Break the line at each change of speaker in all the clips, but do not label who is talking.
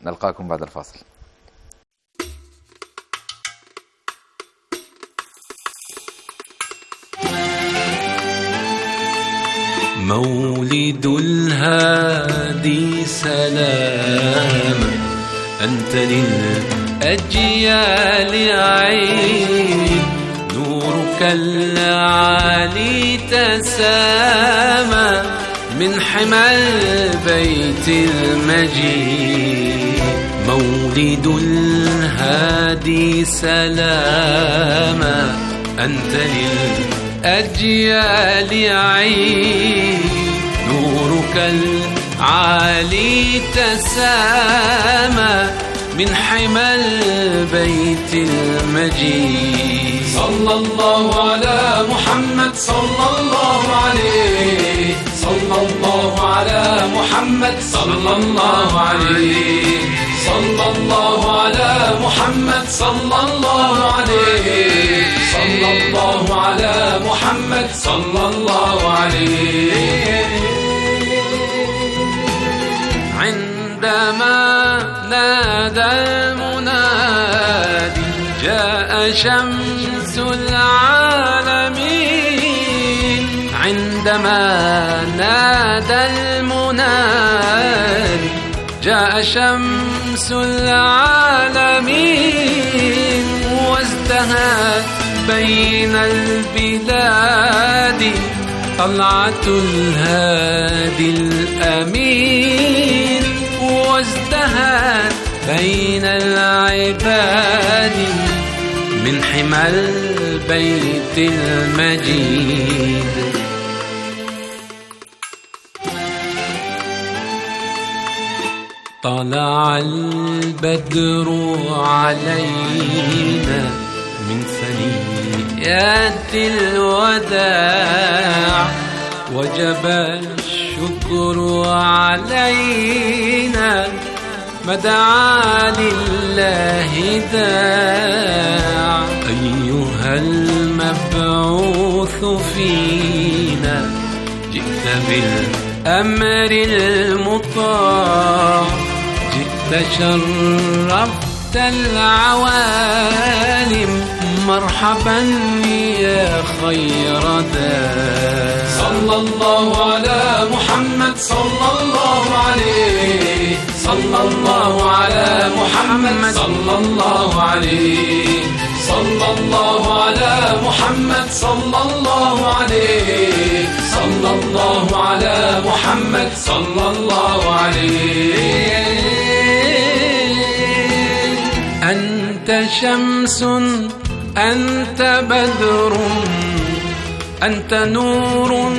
نلقاكم بعد الفاصل.
مولد الهادي سلام، أنت للأجيال عين، نورك العالي تسامى من حمى البيت المجيد. مولد الهادي سلاما، أنت للأجيال عين، نورك العالي تسامى من حمى البيت المجيد.
صلى الله على محمد صلى الله عليه، صلى الله على محمد صلى الله عليه، صلى الله على محمد صلى الله عليه، صلى الله على محمد صلى الله عليه.
عندما نادى المنادي جاء شمس العالمين، عندما نادى المنادي جاء شمس العالمين، وازدهت بين البلاد طلعة الهادي الأمين، وازدهت بين العباد من حمى البيت المجيد. طلع البدر علينا من ثنيات الوداع، وجب الشكر علينا ما دعا لله داع. أيها المبعوث فينا جئت بالأمر المطاع، جئت شرفت العوالم، مرحبا يا خير داع.
صلى الله على محمد صلى الله عليه، صلى الله على محمد صلى الله عليه، صلى الله على محمد صلى الله عليه، صلى الله على محمد صلى الله عليه.
أنت شمس، أنت بدر، أنت نور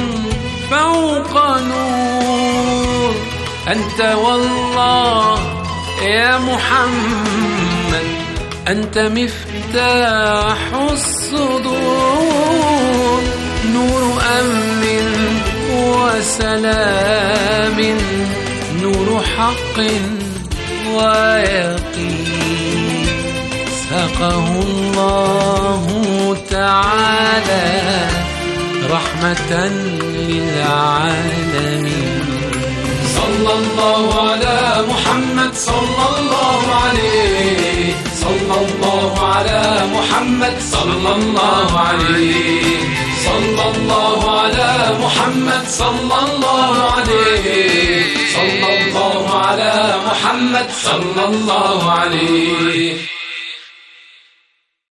فوق نور، أنت والله يا محمد، أنت مفتاح الصدور، نور أمن وسلام، نور حق ويقين، ساقه الله تعالى رحمة للعالمين.
صلى الله على محمد صلى الله عليه، صلى الله على محمد صلى الله عليه، صلى الله على محمد صلى الله عليه، صلى الله على محمد صلى الله عليه.